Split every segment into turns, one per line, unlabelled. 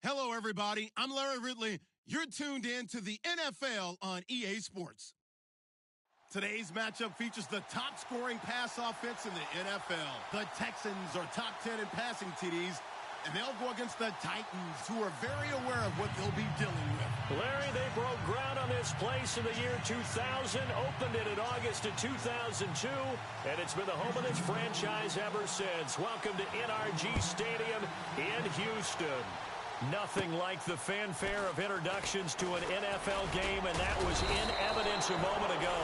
Hello, everybody. I'm Larry Ridley. You're tuned in to the NFL on EA Sports. Today's matchup features the top-scoring pass offense in the NFL. The Texans are top 10 in passing TDs, and they'll go against the Titans, who are very aware of what they'll be dealing with.
Larry, they broke ground on this place in the year 2000, opened it in August of 2002, and it's been the home of this franchise ever since. Welcome to NRG Stadium in Houston. Nothing like the fanfare of introductions to an NFL game, and that was in evidence a moment ago.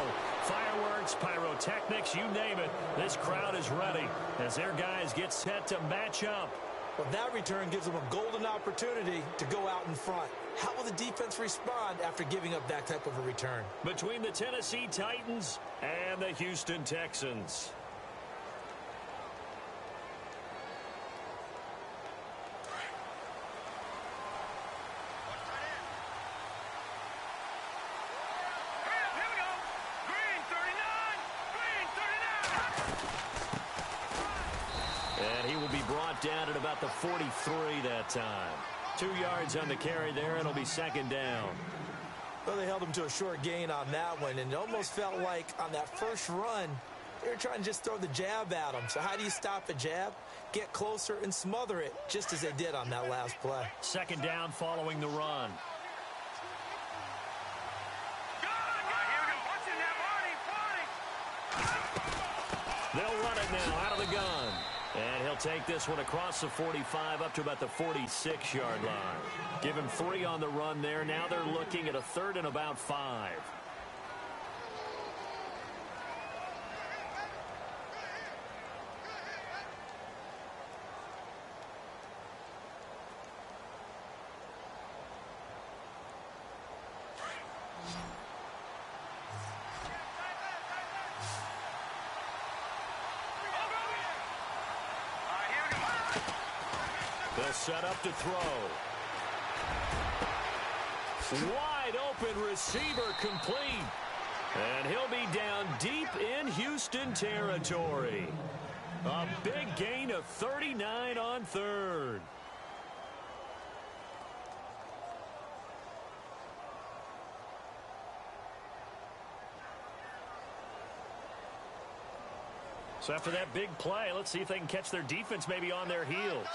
Fireworks, pyrotechnics, you name it. This crowd is ready as their guys get set to match up.
Well, that return gives them a golden opportunity to go out in front. How will the defense respond after giving up that type of a return?
Between the Tennessee Titans and the Houston Texans. Down at about the 43 that time. 2 yards on the carry there. It'll be second down.
Well, they held him to a short gain on that one, and it almost felt like on that first run, they were trying to just throw the jab at him. So how do you stop a jab? Get closer and smother it, just as they did on that last play.
Second down following the run. They'll run it now out of the gun. And he'll take this one across the 45 up to about the 46-yard line. Give him 3 on the run there. Now they're looking at a 3rd and about 5. They'll set up to throw. Wide open receiver complete. And he'll be down deep in Houston territory. A big gain of 39 on 3rd. So after that big play, let's see if they can catch their defense maybe on their heels.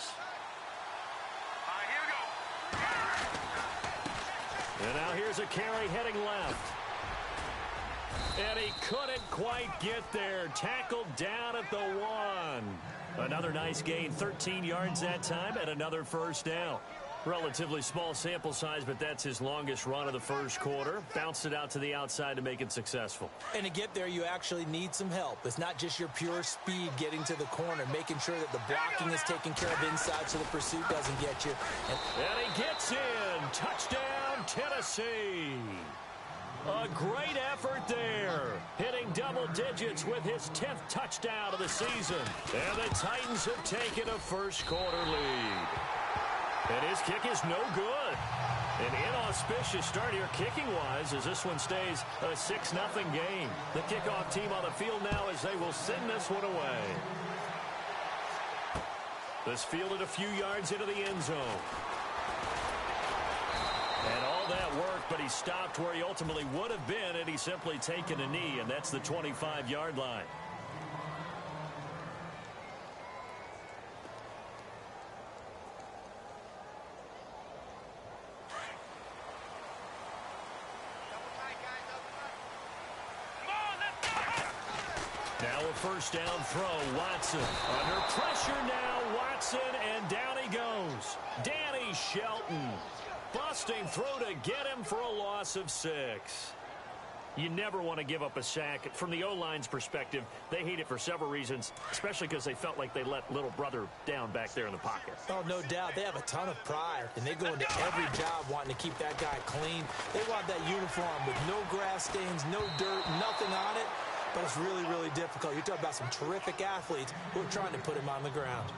And now here's a carry heading left. And he couldn't quite get there. Tackled down at the 1. Another nice gain, 13 yards that time, and another first down. Relatively small sample size, but that's his longest run of the first quarter. Bounced it out to the outside to make it successful.
And to get there, you actually need some help. It's not just your pure speed getting to the corner, making sure that the blocking is taken care of inside so the pursuit doesn't get you.
And he gets in. Touchdown, Tennessee. A great effort there. Hitting double digits with his 10th touchdown of the season. And the Titans have taken a first quarter lead. And his kick is no good. An inauspicious start here kicking-wise as this one stays a 6-0 game. The kickoff team on the field now as they will send this one away. This fielded a few yards into the end zone. And all that worked, but he stopped where he ultimately would have been had he simply taken a knee, and that's the 25-yard line. Now a first down throw, Watson. Under pressure now, Watson, and down he goes. Danny Shelton. Busting through to get him for a loss of 6. You never want to give up a sack. From the O-line's perspective, they hate it for several reasons, especially because they felt like they let little brother down back there in the pocket.
Oh, no doubt. They have a ton of pride, and they go into every job wanting to keep that guy clean. They want that uniform with no grass stains, no dirt, nothing on it. But it's really, really difficult. You're talking about some terrific athletes who are trying to put him on the ground.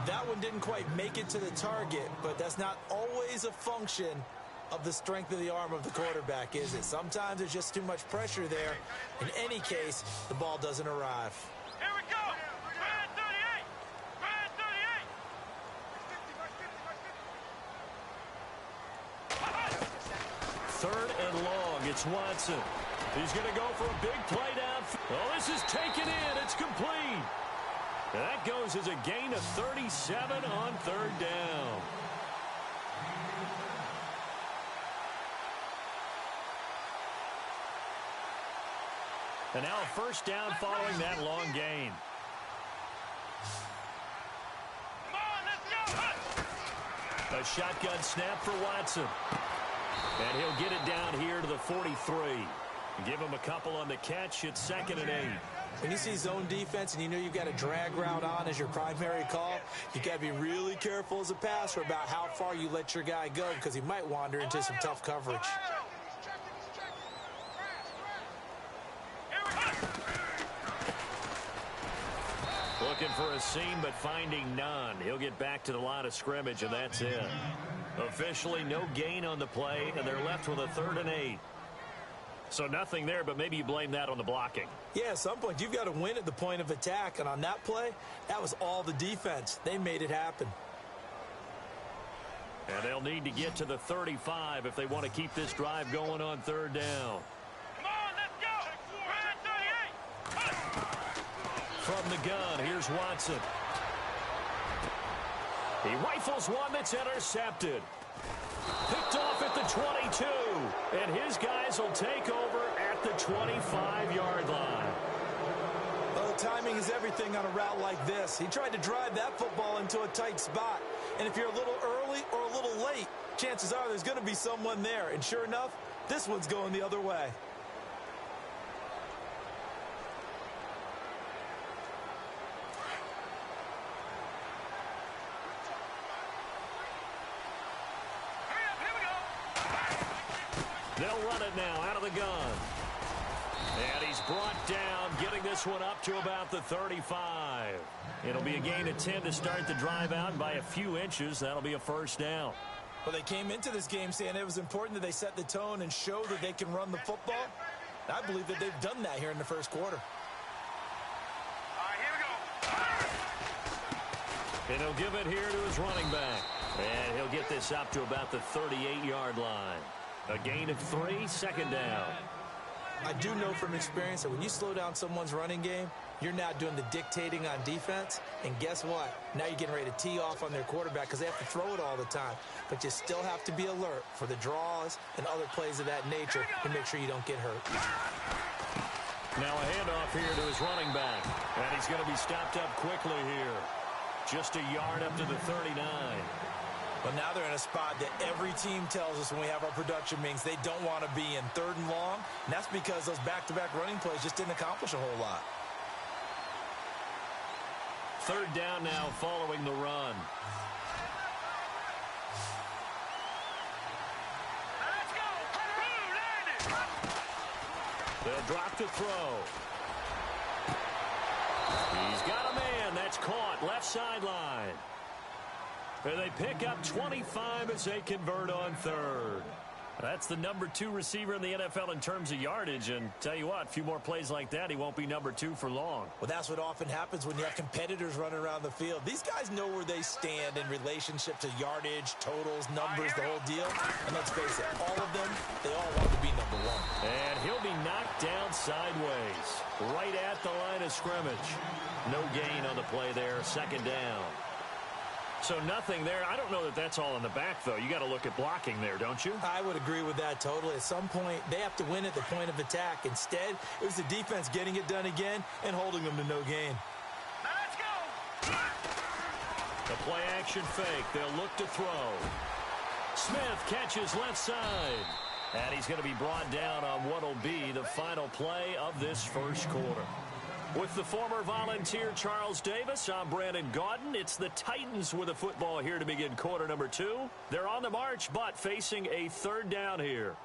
That one didn't quite make it to the target, but that's not always a function of the strength of the arm of the quarterback, is it? Sometimes there's just too much pressure there. In any case, the ball doesn't arrive.
Here we go! Red 38! Red 38!
3rd and long. It's Watson. He's going to go for a big play down. Oh, this is taken in. It's complete. And that goes as a gain of 37 on 3rd down. And now a 1st down following that long gain. A shotgun snap for Watson. And he'll get it down here to the 43. Give him a couple on the catch. It's 2nd and 8.
When you see zone defense and you know you've got a drag route on as your primary call, you got to be really careful as a passer about how far you let your guy go because he might wander into some tough coverage.
Looking for a seam, but finding none. He'll get back to the line of scrimmage, and that's it. Officially, no gain on the play, and they're left with a 3rd and 8. So nothing there, but maybe you blame that on the blocking.
Yeah, at some point, you've got to win at the point of attack, and on that play, that was all the defense. They made it happen.
And they'll need to get to the 35 if they want to keep this drive going on 3rd down. From the gun, here's Watson. He rifles one that's intercepted. Picked off at the 22. And his guys will take over at the 25-yard line.
Well, timing is everything on a route like this. He tried to drive that football into a tight spot. And if you're a little early or a little late, chances are there's going to be someone there. And sure enough, this one's going the other way.
They'll run it now out of the gun. And he's brought down, getting this one up to about the 35. It'll be a gain of 10 to start the drive out by a few inches. That'll be a 1st down.
Well, they came into this game saying it was important that they set the tone and show that they can run the football. I believe that they've done that here in the 1st quarter.
And he'll give it here to his running back. And he'll get this up to about the 38-yard line. A gain of 3, 2nd down.
I do know from experience that when you slow down someone's running game, you're now doing the dictating on defense. And guess what? Now you're getting ready to tee off on their quarterback because they have to throw it all the time. But you still have to be alert for the draws and other plays of that nature to make sure you don't get hurt.
Now a handoff here to his running back. And he's going to be stopped up quickly here. Just a yard up to the 39.
But now they're in a spot that every team tells us when we have our production meetings they don't want to be in 3rd and long. And that's because those back-to-back running plays just didn't accomplish a whole lot.
3rd down now following the run. They'll drop the throw. He's got a man. That's caught. Left sideline. And they pick up 25 as they convert on 3rd. That's the number 2 receiver in the NFL in terms of yardage. And tell you what, a few more plays like that, he won't be number 2 for long.
Well, that's what often happens when you have competitors running around the field. These guys know where they stand in relationship to yardage, totals, numbers, the whole deal. And let's face it, all of them, they all want to be number 1.
And he'll be knocked down sideways, right at the line of scrimmage. No gain on the play there, 2nd down. So nothing there. I don't know that that's all in the back, though. You got to look at blocking there, don't you?
I would agree with that totally. At some point, they have to win at the point of attack. Instead, it was the defense getting it done again and holding them to no gain.
Let's go!
The play-action fake. They'll look to throw. Smith catches left side. And he's going to be brought down on what will be the final play of this 1st quarter. With the former Volunteer Charles Davis, I'm Brandon Gaudin. It's the Titans with the football here to begin quarter number 2. They're on the march, but facing a 3rd down here.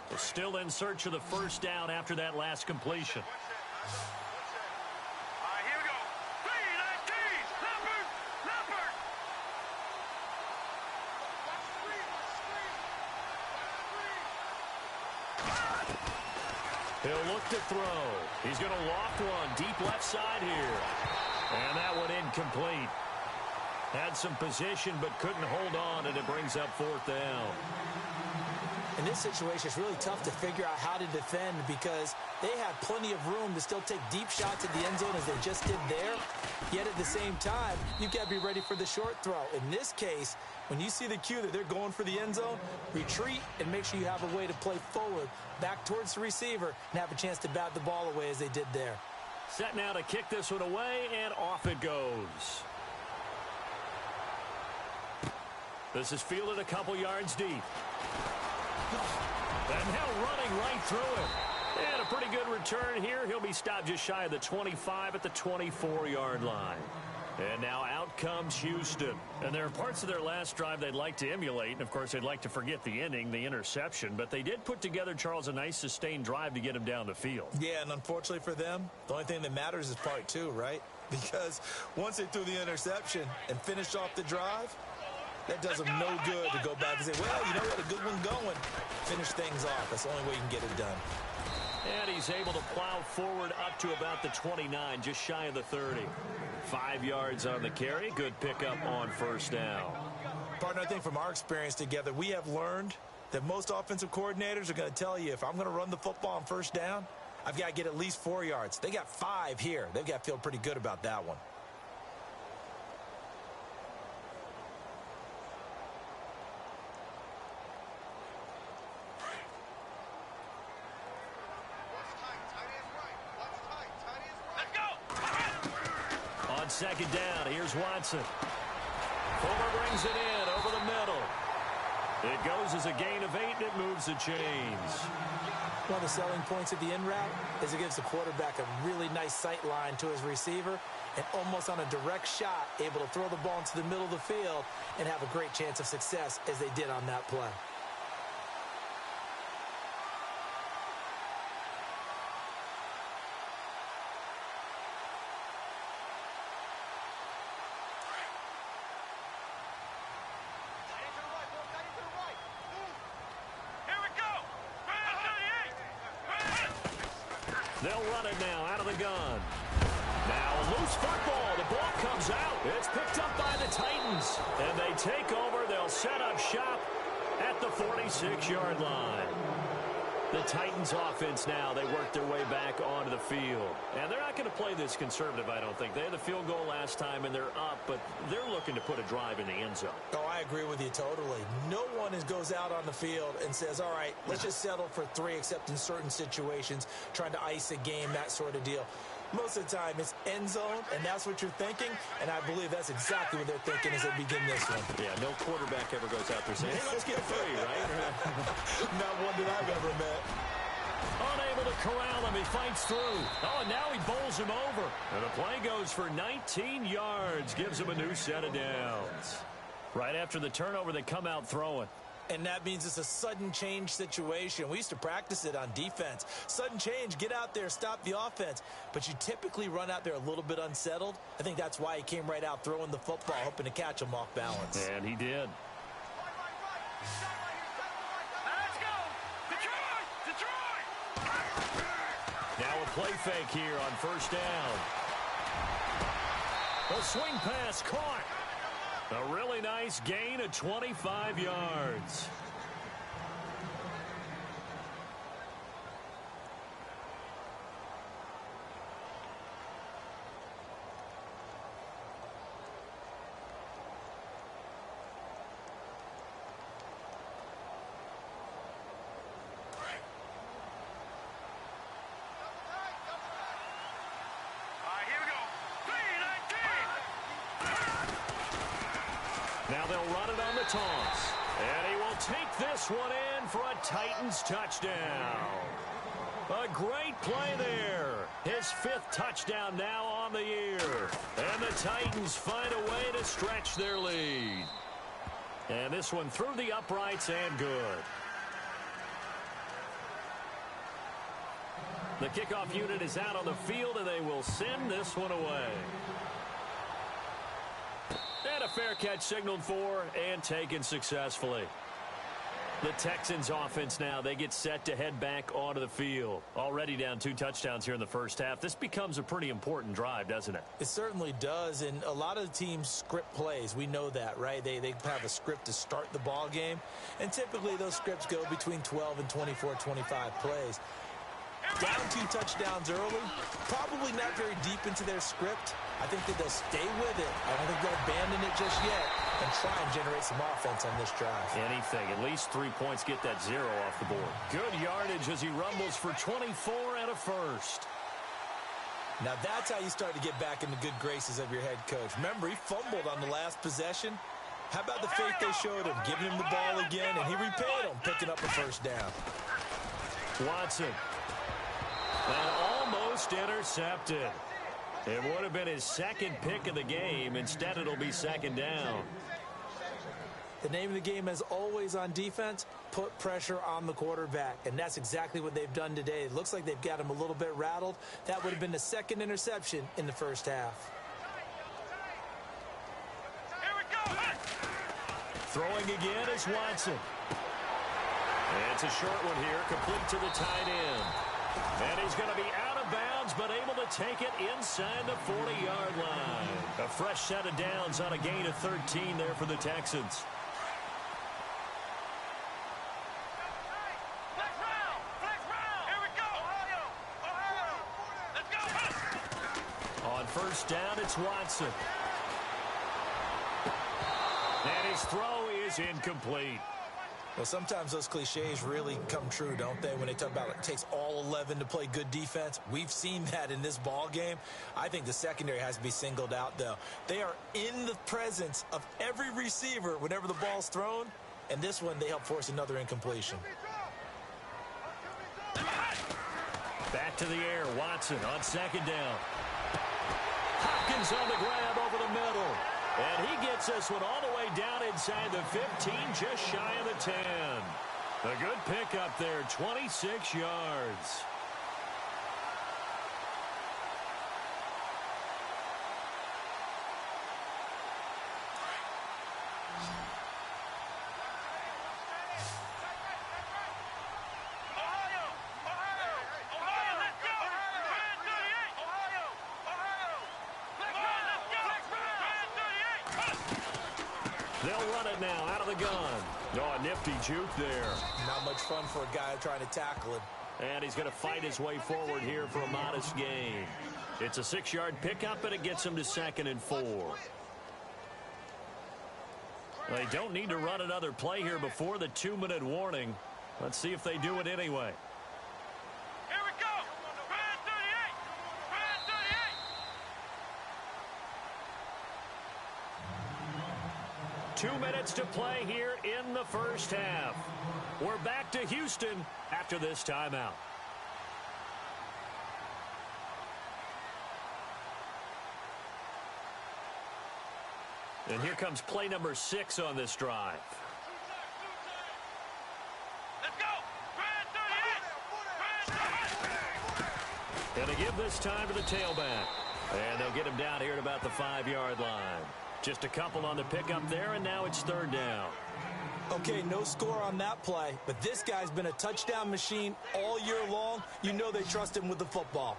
They're still in search of the 1st down after that last completion. He'll look to throw. He's going to loft one deep left side here. And that one incomplete. Had some position but couldn't hold on, and it brings up fourth down.
In this situation, it's really tough to figure out how to defend because they have plenty of room to still take deep shots at the end zone as they just did there. Yet at the same time, you've got to be ready for the short throw. In this case, when you see the cue that they're going for the end zone, retreat and make sure you have a way to play forward, back towards the receiver, and have a chance to bat the ball away as they did there.
Set now to kick this one away, and off it goes. This is fielded a couple yards deep. And now running right through it. And a pretty good return here. He'll be stopped just shy of the 25 at the 24-yard line. And now out comes Houston. And there are parts of their last drive they'd like to emulate. And, of course, they'd like to forget the ending, the interception. But they did put together, Charles, a nice sustained drive to get him down the field.
Yeah, and unfortunately for them, the only thing that matters is part two, right? Because once they threw the interception and finished off the drive, that does them no good to go back and say, well, you know what, a good one going. Finish things off. That's the only way you can get it done.
And he's able to plow forward up to about the 29, just shy of the 30. 5 yards on the carry. Good pickup on first down.
Partner, I think from our experience together, we have learned that most offensive coordinators are going to tell you, if I'm going to run the football on first down, I've got to get at least 4 yards. They got 5 here. They've got to feel pretty good about that one.
Second down, here's Watson. Fuller brings it in over the middle. It goes as a gain of 8, and it moves the chains.
One of the selling points of the in route is it gives the quarterback a really nice sight line to his receiver and almost on a direct shot able to throw the ball into the middle of the field and have a great chance of success as they did on that play.
They'll run it now out of the gun. Now a loose football. The ball comes out. It's picked up by the Titans. And they take over. They'll set up shop at the 46-yard line. The Titans offense now, they work their way back onto the field. And they're not going to play this conservative, I don't think. They had the field goal last time, and they're up, but they're looking to put a drive in the end zone.
Oh, I agree with you totally. No one goes out on the field and says, all right, let's just settle for 3, except in certain situations, trying to ice a game, that sort of deal. Most of the time, it's end zone, and that's what you're thinking, and I believe that's exactly what they're thinking as they begin this one.
Yeah, no quarterback ever goes out there saying, hey, let's get 3, right?
Not one that I've ever met.
Unable to corral him, he fights through. Oh, and now he bowls him over. And the play goes for 19 yards, gives him a new set of downs. Right after the turnover, they come out throwing.
And that means it's a sudden change situation. We used to practice it on defense. Sudden change, get out there, stop the offense. But you typically run out there a little bit unsettled. I think that's why he came right out throwing the football, hoping to catch him off balance.
And he did.
Let's go! Detroit!
Now a play fake here on first down. A swing pass caught. A really nice gain of 25 yards. Now they'll run it on the toss. And he will take this one in for a Titans touchdown. A great play there. His 5th touchdown now on the year. And the Titans find a way to stretch their lead. And this one through the uprights and good. The kickoff unit is out on the field, and they will send this one away. And a fair catch signaled for and taken successfully. The Texans offense now, they get set to head back onto the field. Already down 2 touchdowns here in the first half. This becomes a pretty important drive, doesn't it?
It certainly does, and a lot of the teams script plays. We know that, right? They have a script to start the ball game, and typically those scripts go between 12 and 24, 25 plays. Down 2 touchdowns early, probably not very deep into their script. I think that they'll stay with it. I don't think they'll abandon it just yet and try and generate some offense on this drive.
Anything. At least 3 points, get that 0 off the board. Good yardage as he rumbles for 24 and a first.
Now that's how you start to get back in the good graces of your head coach. Remember, he fumbled on the last possession. How about the faith they showed him, giving him the ball again, and he repaid him, picking up a first down.
Watson. And almost intercepted. It would have been his second pick of the game. Instead, it'll be second down.
The name of the game, as always on defense, put pressure on the quarterback. And that's exactly what they've done today. It looks like they've got him a little bit rattled. That would have been the second interception in the first half.
Here we go.
Throwing again is Watson. It's a short one here, complete to the tight end. And he's going to be out of bounds, but able to take it inside the 40-yard line. A fresh set of downs on a gain of 13 there for the Texans.
Flex round. Flex round. Here we go. Ohio. Ohio. Let's go.
On first down, it's Watson. And his throw is incomplete.
Well, sometimes those cliches really come true, don't they? When they talk about it takes all 11 to play good defense. We've seen that in this ball game. I think the secondary has to be singled out, though. They are in the presence of every receiver whenever the ball's thrown. And this one, they help force another incompletion.
Back to the air. Watson on second down. Hopkins on the grab over the middle. And he gets this one all the way down inside the 15, just shy of the 10. A good pickup there, 26 yards.
Ohio. Ohio. Ohio. Let's go. Brand 38. Ohio. Ohio. Flex round. Let's go. Flex round. Brand 38.
They'll run it now out of the gun. Oh, a nifty juke there.
Not much fun for a guy trying to tackle it.
And he's going to fight his way forward here for a modest gain. It's a 6-yard pickup, and it gets him to 2nd and 4. They don't need to run another play here before the 2-minute warning. Let's see if they do it anyway.
Here we go. Brand 38. Brand 38.
2 minutes to play here in the first half. We're back to Houston after this timeout. And here comes play number 6 on this drive.
Let's go. Brand 38. Brand 38.
Going to give this time to the tailback. And they'll get him down here at about the 5-yard line. Just a couple on the pickup there, and now it's 3rd down.
Okay, no score on that play, but this guy's been a touchdown machine all year long. You know they trust him with the football.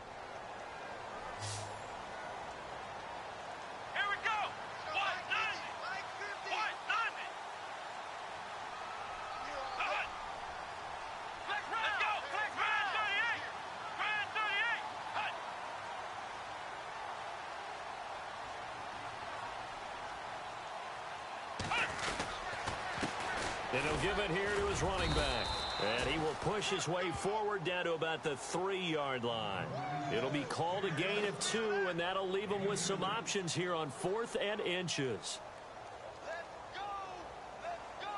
Here we go. White 90. White 90. Flex round. Let's go. Flex round. Brand 38. Brand 38.
And he'll give it here to his running back. And he will push his way forward down to about the 3-yard line. It'll be called a gain of 2, and that'll leave him with some options here on 4th and inches.
Let's go. Let's go.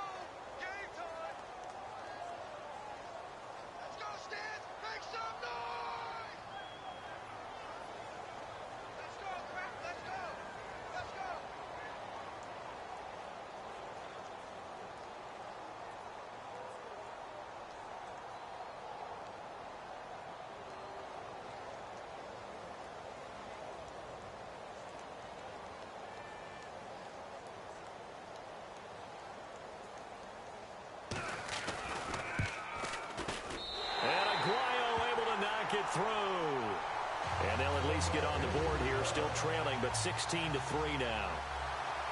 Game time. Let's go, Stans. Make some noise. Let's go, Chris. Let's go. Let's go.
through. And they'll at least get on the board here, still trailing, but 16-3 now.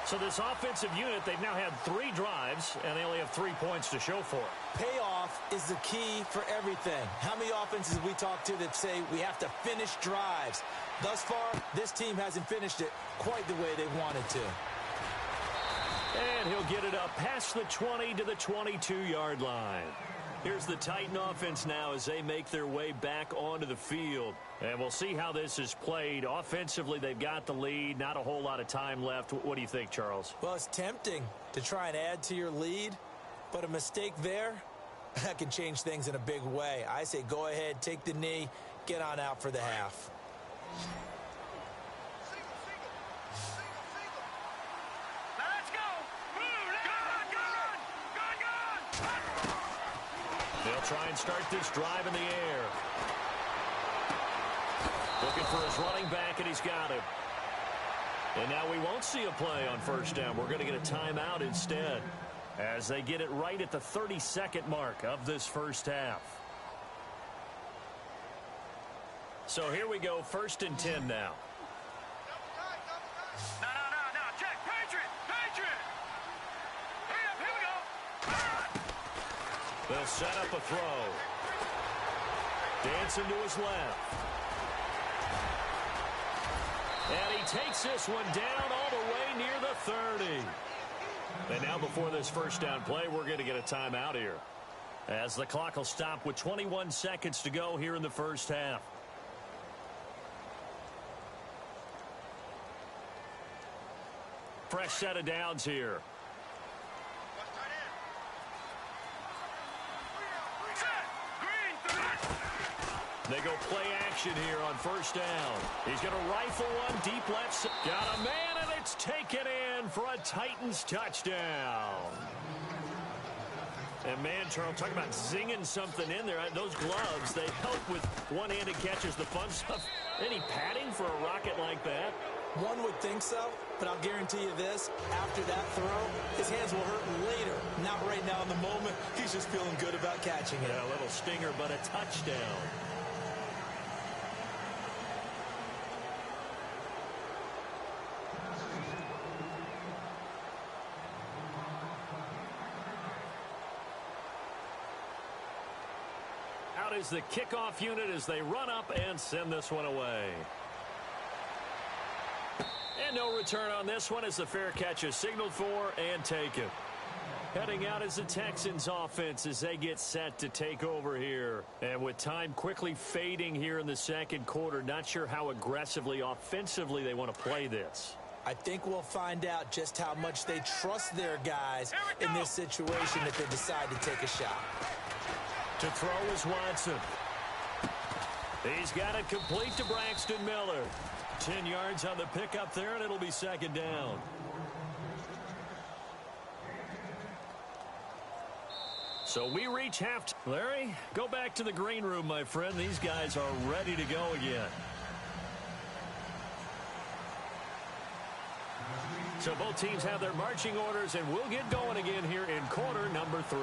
So this offensive unit, they've now had 3 drives, and they only have 3 points to show for it.
Payoff is the key for everything. How many offenses we talk to that say we have to finish drives? Thus far, this team hasn't finished it quite the way they wanted to.
And he'll get it up past the 20 to the 22-yard line. Here's the Titan offense now as they make their way back onto the field. And we'll see how this is played. Offensively, they've got the lead. Not a whole lot of time left. What do you think, Charles?
Well, it's tempting to try and add to your lead, but a mistake there, that can change things in a big way. I say go ahead, take the knee, get on out for the half.
Let's go. Go.
They'll try and start this drive in the air. Looking for his running back, and he's got him. And now we won't see a play on first down. We're going to get a timeout instead as they get it right at the 32nd mark of this first half. So here we go, 1st and 10 now.
No. Check. Patriot. Here we go.
They'll set up a throw. Dancing to his left. And he takes this one down all the way near the 30. And now before this first down play, we're going to get a timeout here, as the clock will stop with 21 seconds to go here in the first half. Fresh set of downs here. They go play action here on first down. He's going to rifle one deep left. Got a man, and it's taken in for a Titans touchdown. And man, Charles, talking about zinging something in there. Those gloves, they help with one-handed catches, the fun stuff. Any padding for a rocket like that?
One would think so, but I'll guarantee you this. After that throw, his hands will hurt later. Not right now in the moment. He's just feeling good about catching it.
Yeah, a little stinger, but a touchdown. Out is the kickoff unit as they run up and send this one away. And no return on this one as the fair catch is signaled for and taken. Heading out is the Texans offense as they get set to take over here. And with time quickly fading here in the second quarter, not sure how aggressively, offensively they want to play this.
I think we'll find out just how much they trust their guys in this situation if they decide to take a shot.
To throw is Watson. He's got it complete to Braxton Miller. 10 yards on the pickup there, and it'll be second down. So we reach half. Larry, go back to the green room, my friend. These guys are ready to go again. So both teams have their marching orders, and we'll get going again here in quarter number 3.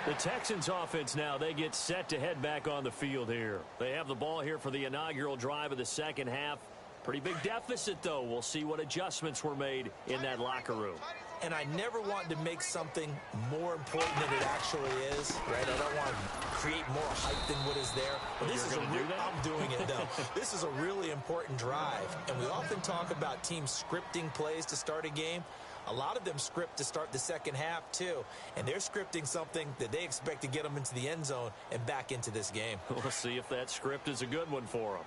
The Texans offense now, they get set to head back on the field here. They have the ball here for the inaugural drive of the second half. Pretty big deficit, though. We'll see what adjustments were made in that locker room.
And I never want to make something more important than it actually is, right? I don't want to create more hype than what is there. But this is I'm doing it, though. This is a really important drive. And we often talk about teams scripting plays to start a game. A lot of them script to start the second half, too. And they're scripting something that they expect to get them into the end zone and back into this game.
We'll see if that script is a good one for them.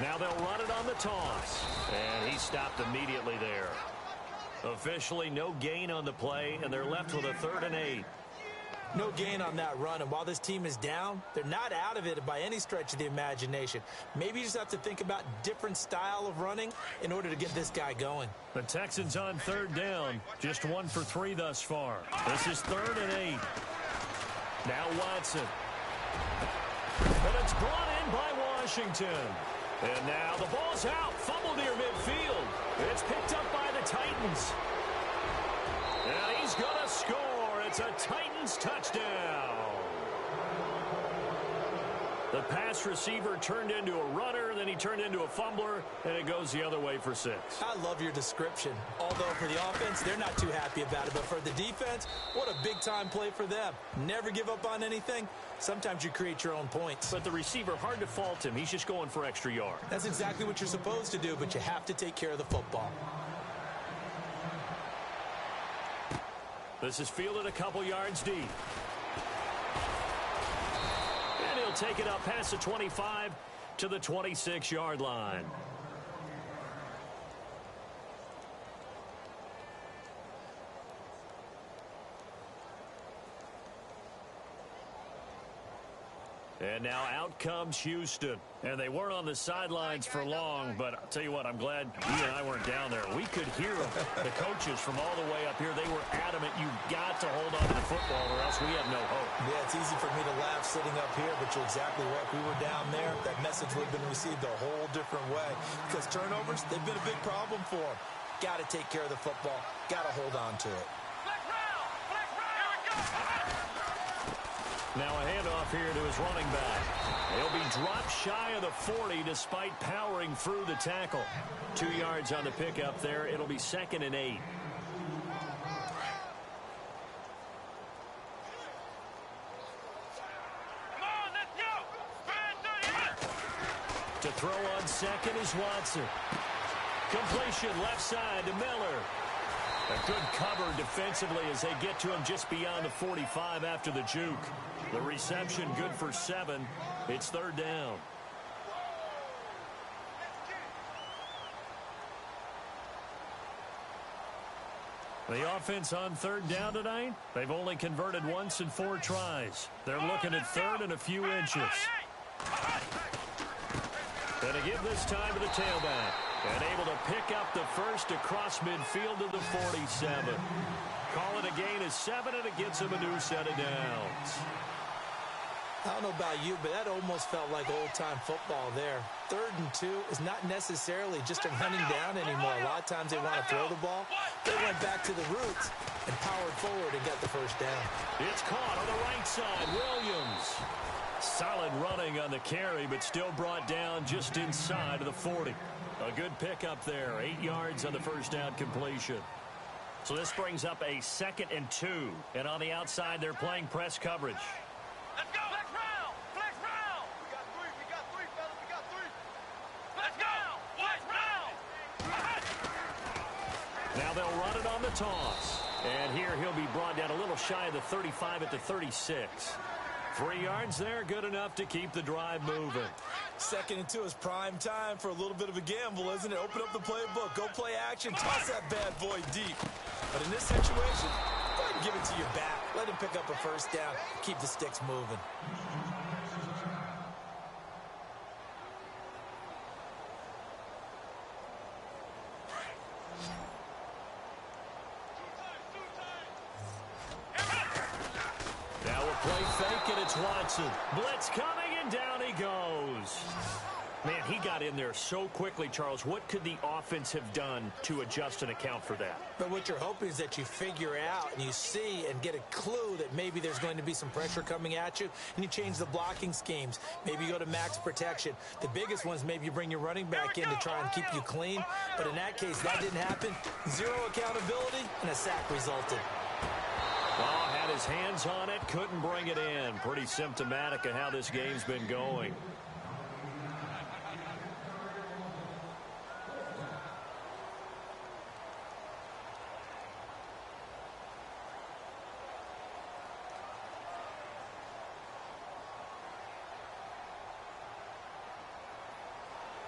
Now they'll run it on the toss. And he stopped immediately there. Officially no gain on the play, and they're left with a 3rd and 8.
No gain on that run, and while this team is down, they're not out of it by any stretch of the imagination. Maybe you just have to think about different style of running in order to get this guy going.
The Texans on 3rd down, just 1 for 3 thus far. This is 3rd and 8. Now Watson. And it's brought in by Washington. And now the ball's out. Fumble near midfield. It's picked up by the Titans. And he's going to score. It's a Titans touchdown. The pass receiver turned into a runner, then he turned into a fumbler, and it goes the other way for 6.
I love your description. Although for the offense, they're not too happy about it. But for the defense, what a big-time play for them. Never give up on anything. Sometimes you create your own points.
But the receiver, hard to fault him. He's just going for extra yard.
That's exactly what you're supposed to do, but you have to take care of the football.
This is fielded a couple yards deep. And he'll take it up past the 25 to the 26-yard line. And now out comes Houston. And they weren't on the sidelines for long, but I'll tell you what, I'm glad you and I weren't down there. We could hear them. The coaches from all the way up here, they were adamant, you've got to hold on to the football or else we have no hope.
Yeah, it's easy for me to laugh sitting up here, but you're exactly right. If we were down there, that message would have been received a whole different way. Because turnovers, they've been a big problem for them. Got to take care of the football. Got to hold on to it.
Now a handoff here to his running back. He'll be dropped shy of the 40 despite powering through the tackle. 2 yards on the pickup there. It'll be 2nd and 8. To throw on second is Watson. Completion left side to Miller. A good cover defensively as they get to him just beyond the 45 after the juke. The reception good for 7. It's 3rd down. The offense on 3rd down tonight, they've only converted once in 4 tries. They're looking at 3rd and a few inches. And to give this time to the tailback. And able to pick up the first across midfield to the 47. Call it a gain of 7, and it gets him a new set of downs.
I don't know about you, but that almost felt like old-time football there. 3rd and 2 is not necessarily just a running down anymore. A lot of times they want to throw the ball. They went back to the roots and powered forward and got the first down.
It's caught on the right side. Williams. Solid running on the carry, but still brought down just inside of the 40. A good pickup there. 8 yards on the first down completion. So this brings up a 2nd and 2. And on the outside, they're playing press coverage.
Let's go! Flex round! Flex round! We got 3, fellas. We got 3. Let's go! Flex round!
Now they'll run it on the toss. And here he'll be brought down a little shy of the 35 at the 36. 3 yards there, good enough to keep the drive moving.
2nd and 2 is prime time for a little bit of a gamble, isn't it? Open up the playbook, go play action, toss that bad boy deep. But in this situation, go ahead and give it to your back. Let him pick up a first down, keep the sticks moving.
Play fake, and it's Watson. Blitz coming, and down he goes. Man, he got in there so quickly, Charles. What could the offense have done to adjust and account for that?
But what you're hoping is that you figure out and you see and get a clue that maybe there's going to be some pressure coming at you, and you change the blocking schemes. Maybe you go to max protection. The biggest ones, maybe you bring your running back in to try and keep you clean. But in that case, that didn't happen. 0 accountability, and a sack resulted.
Oh, had his hands on it, couldn't bring it in. Pretty symptomatic of how this game's been going.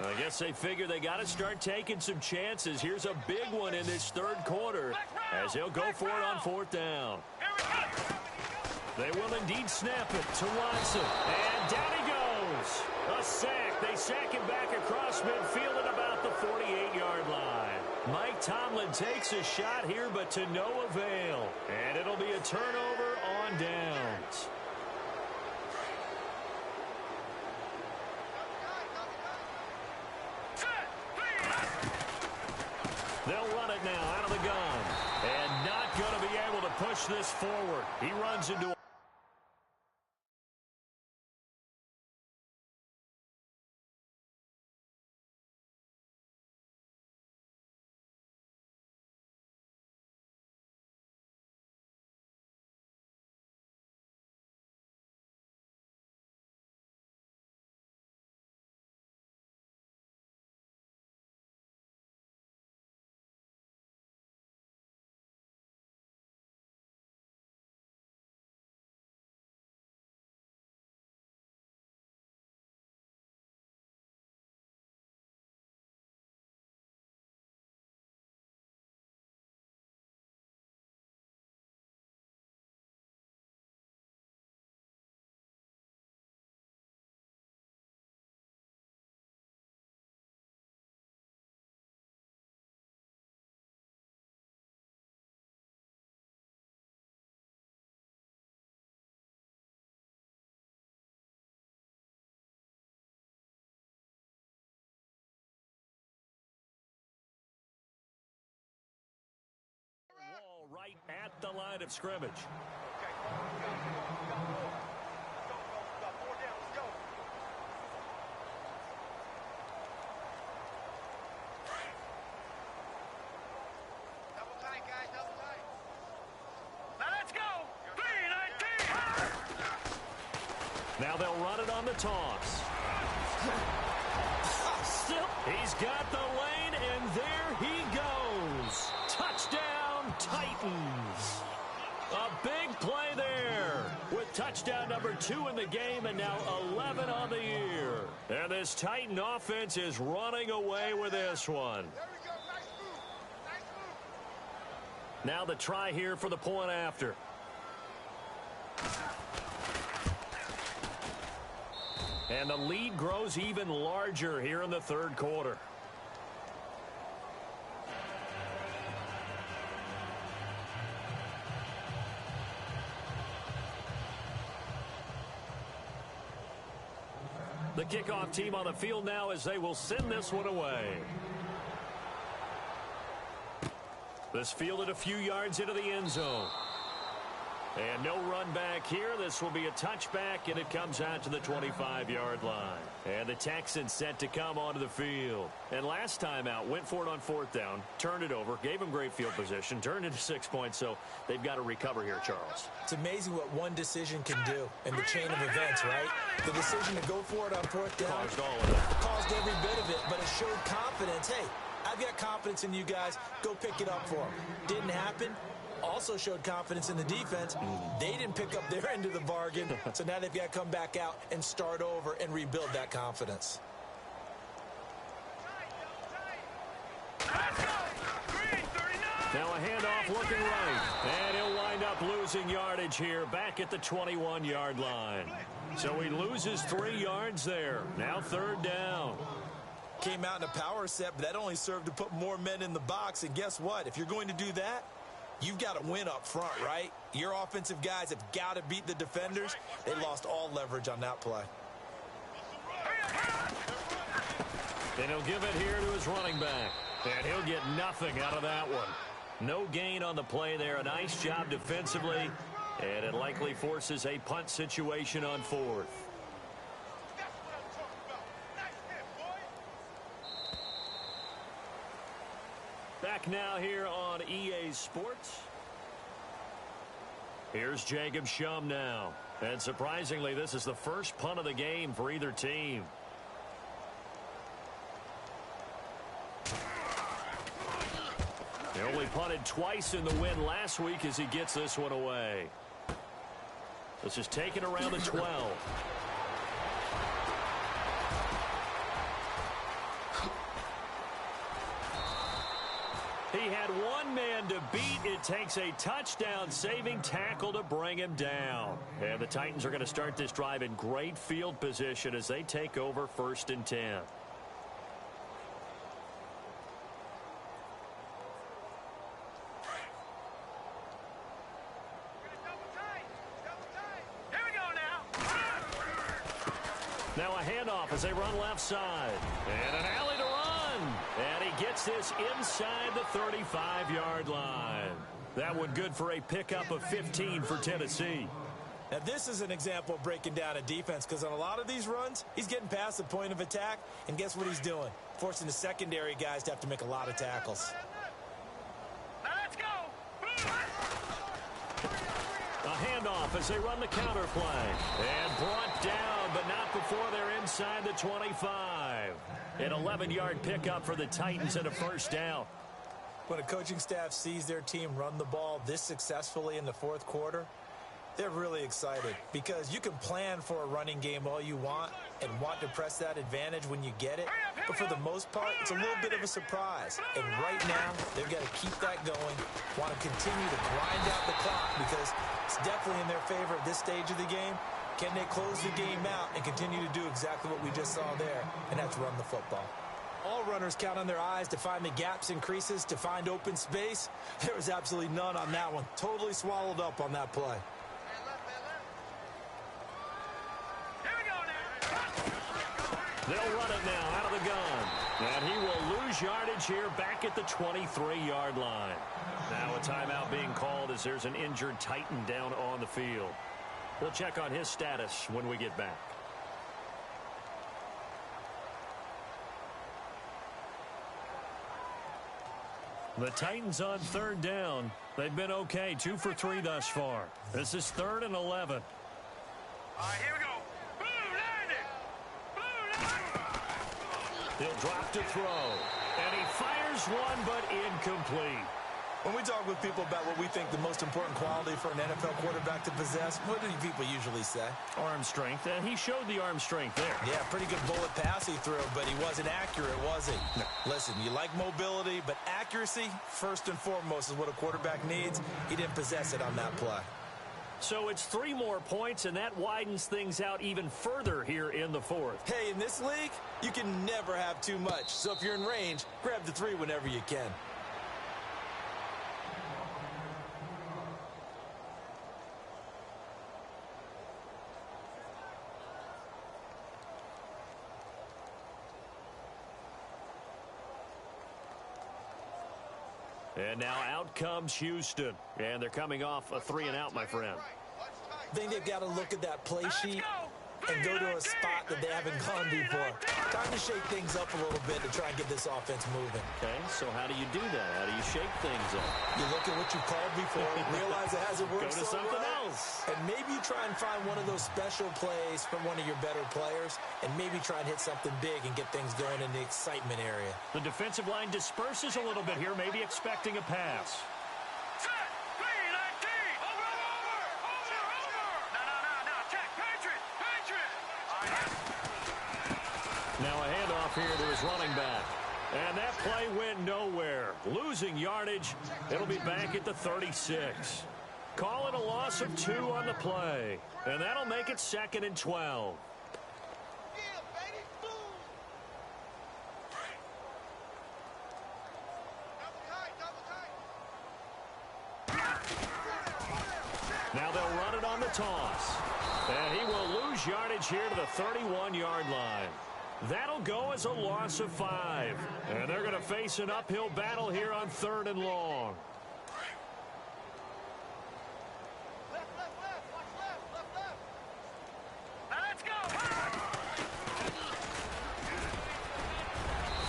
I guess they figure they got to start taking some chances. Here's a big one in this 3rd quarter as they'll go for it on 4th down. They will indeed snap it to Watson. And down he goes. A sack. They sack him back across midfield at about the 48-yard line. Mike Tomlin takes a shot here, but to no avail. And it'll be a turnover on downs. push this forward. He runs into a wall right at the line of scrimmage.
Okay, we got more. We got 4 down. Let's go. Double tight, guys. Double tight. Now let's go. 3-19.
Now they'll run it on the toss. He's got the lane, and there he goes. Touchdown, Titans. A big play there with touchdown number 2 in the game and now 11 on the year. And this Titan offense is running away with this one.
There we go. Nice move. Nice move.
Now the try here for the point after. And the lead grows even larger here in the third quarter. The kickoff team on the field now as they will send this one away. This fielded a few yards into the end zone. And no run back here. This will be a touchback, and it comes out to the 25-yard line. And the Texans set to come onto the field. And last time out, went for it on 4th down, turned it over, gave them great field position, turned into 6 points, so they've got to recover here, Charles.
It's amazing what one decision can do in the chain of events, right? The decision to go for it on 4th down
Caused all of that.
caused every bit of it, but it showed confidence. Hey, I've got confidence in you guys. Go pick it up for them. Didn't happen. Also showed confidence in the defense. They didn't pick up their end of the bargain, so now they've got to come back out and start over and rebuild that confidence.
Let's go. 3-39.
Now a handoff looking right. And he'll wind up losing yardage here back at the 21-yard line. So he loses 3 yards there. Now 3rd down.
Came out in a power set, but that only served to put more men in the box. And guess what? If you're going to do that, you've got to win up front, right? Your offensive guys have got to beat the defenders. They lost all leverage on that play.
And he'll give it here to his running back. And he'll get nothing out of that one. No gain on the play there. A nice job defensively. And it likely forces a punt situation on 4th.
That's what I'm talking about. Nice hit, boy.
Back now here on EA Sports. Here's Jacob Shum now. And surprisingly, this is the first punt of the game for either team. He only punted twice in the win last week as he gets this one away. This is taken around the 12. He had one man to beat. It takes a touchdown-saving tackle to bring him down. And the Titans are going to start this drive in great field position as they take over 1st and 10.
Here we go now.
Now a handoff as they run left side. And an alley to run. And he gets this inside the 35-yard line. That one good for a pickup of 15 for Tennessee.
Now, this is an example of breaking down a defense because on a lot of these runs, he's getting past the point of attack, and guess what he's doing? Forcing the secondary guys to have to make a lot of tackles.
Now let's go.
A handoff as they run the counter play. And brought down, but not before they're inside the 25. An 11-yard pickup for the Titans and a first down.
When a coaching staff sees their team run the ball this successfully in the fourth quarter, they're really excited because you can plan for a running game all you want and want to press that advantage when you get it. But for the most part, it's a little bit of a surprise. And right now, they've got to keep that going, want to continue to grind out the clock because it's definitely in their favor at this stage of the game. Can they close the game out and continue to do exactly what we just saw there, and that's run the football? All runners count on their eyes to find the gaps and creases, to find open space. There was absolutely none on that one. Totally swallowed up on that play.
They'll run it now out of the gun. And he will lose yardage here back at the 23-yard line. Now a timeout being called as there's an injured Titan down on the field. We'll check on his status when we get back. The Titans on third down. They've been okay, 2 for 3 thus far. This is 3rd and 11.
All right, here we go.
He'll drop to throw. And he fires one, but incomplete.
When we talk with people about what we think the most important quality for an NFL quarterback to possess, what do people usually say?
Arm strength, and he showed the arm strength there.
Yeah, pretty good bullet pass he threw, but he wasn't accurate, was he?
No.
Listen, you like mobility, but accuracy, first and foremost, is what a quarterback needs. He didn't possess it on that play.
So it's 3 more points, and that widens things out even further here in the 4th.
Hey, in this league, you can never have too much. So if you're in range, grab the 3 whenever you can.
And now out comes Houston. And they're coming off a 3-and-out, my friend.
I think they've got to look at that play sheet and go to a spot that they haven't gone before. Time to shake things up a little bit to try and get this offense moving.
Okay, so how do you do that? How do you shake things up?
You look at what you've called before, realize it hasn't worked
Go to
so
something
well,
else.
and maybe you try and find one of those special plays from one of your better players, and maybe try and hit something big and get things going in the excitement area.
The defensive line disperses a little bit here, maybe expecting a pass. Now a handoff here to his running back. And that play went nowhere. Losing yardage. It'll be back at the 36. Call it a loss of 2 on the play. And that'll make it 2nd and 12. Now they'll run it on the toss. And he will lose yardage here to the 31-yard line. That'll go as a loss of 5. And they're going to face an uphill battle here on 3rd and long.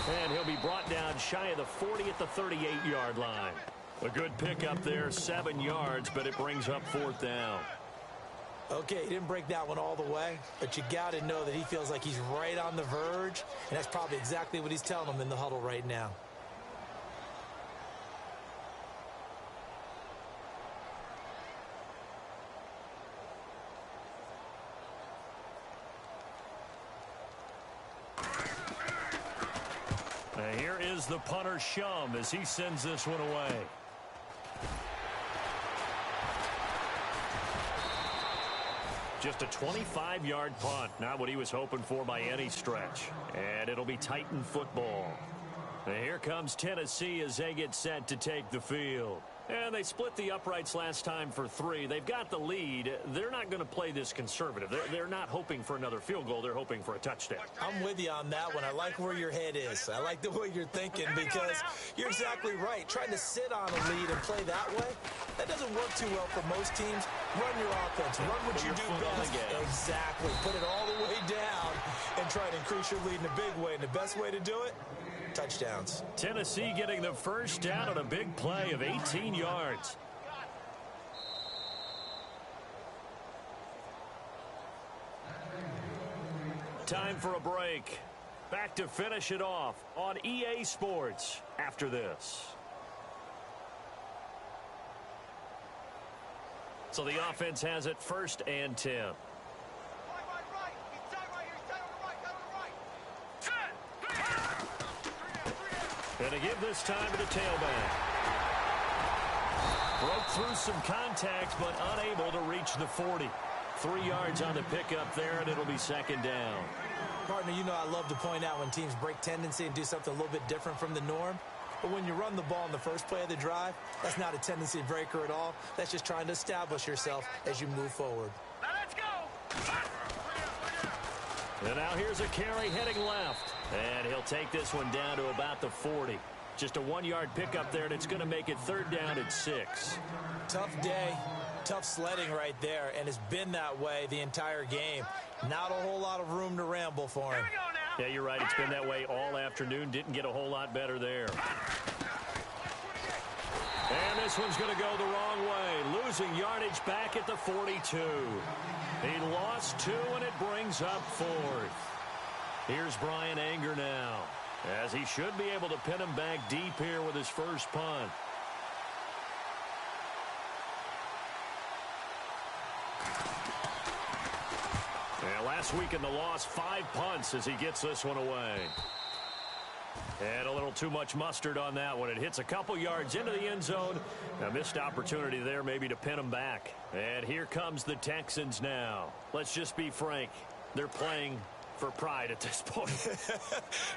And he'll be brought down shy of the 40 at the 38-yard line. A good pickup there, 7 yards, but it brings up 4th down.
Okay, he didn't break that one all the way, but you got to know that he feels like he's right on the verge, and that's probably exactly what he's telling them in the huddle right now.
Now here is the punter, Shum, as he sends this one away. Just a 25-yard punt, not what he was hoping for by any stretch. And it'll be Titan football. And here comes Tennessee as they get set to take the field. And they split the uprights last time for 3. They've got the lead. They're not going to play this conservative. They're not hoping for another field goal. They're hoping for a touchdown.
I'm with you on that one. I like where your head is. I like the way you're thinking because you're exactly right. Trying to sit on a lead and play that way, that doesn't work too well for most teams. Run your offense. Run what you do best. Exactly. Put it all the way down and try to increase your lead in a big way. And the best way to do it, touchdowns.
Tennessee getting the first down on a big play of 18 yards. Time for a break. Back to finish it off on EA Sports after this. So the offense has it 1st and 10. And to give this time to the tailback. Broke through some contact, but unable to reach the 40. 3 yards on the pickup there, and it'll be 2nd down.
Partner, you know I love to point out when teams break tendency and do something a little bit different from the norm. But when you run the ball in the first play of the drive, that's not a tendency breaker at all. That's just trying to establish yourself as you move forward.
Now let's go.
And now here's a carry heading left. And he'll take this one down to about the 40. Just a 1-yard pickup there, and it's going to make it 3rd down and 6.
Tough day, tough sledding right there, and it's been that way the entire game. Not a whole lot of room to ramble for him.
Here we go now.
Yeah, you're right. It's been that way all afternoon. Didn't get a whole lot better there. And this one's going to go the wrong way. Losing yardage back at the 42. He lost 2, and it brings up 4th. Here's Brian Anger now, as he should be able to pin him back deep here with his first punt. And last week in the loss, 5 punts as he gets this one away. And a little too much mustard on that one. It hits a couple yards into the end zone. A missed opportunity there maybe to pin him back. And here comes the Texans now. Let's just be frank. They're playing for pride at this point.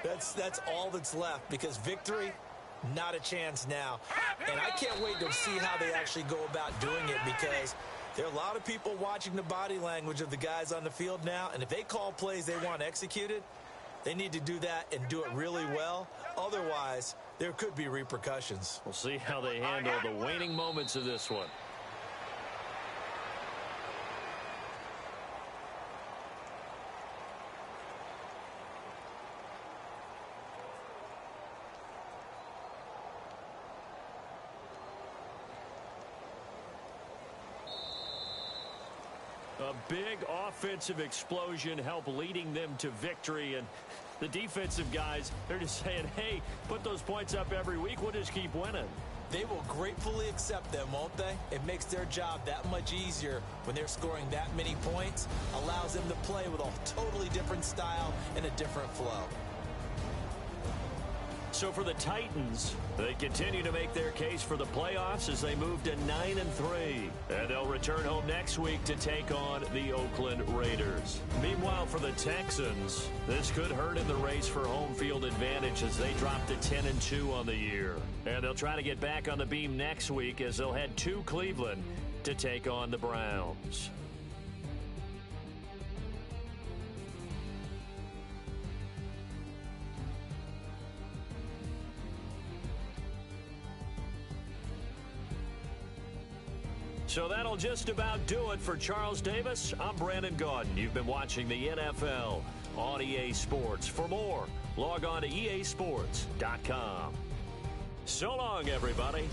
That's all that's left, because victory, not a chance now. And I can't wait to see how they actually go about doing it, because there are a lot of people watching the body language of the guys on the field now, and if they call plays they want executed, they need to do that and do it really well. Otherwise, there could be repercussions.
We'll see how they handle the waning moments of this one. A big offensive explosion helped leading them to victory, and the defensive guys, they're just saying, hey, put those points up every week, we'll just keep winning.
They will gratefully accept them, won't they? It makes their job that much easier when they're scoring that many points, allows them to play with a totally different style and a different flow.
So for the Titans, they continue to make their case for the playoffs as they move to 9-3. And they'll return home next week to take on the Oakland Raiders. Meanwhile, for the Texans, this could hurt in the race for home field advantage as they drop to 10-2 on the year. And they'll try to get back on the beam next week as they'll head to Cleveland to take on the Browns. So that'll just about do it for Charles Davis. I'm Brandon Gaudin. You've been watching the NFL on EA Sports. For more, log on to easports.com. So long, everybody.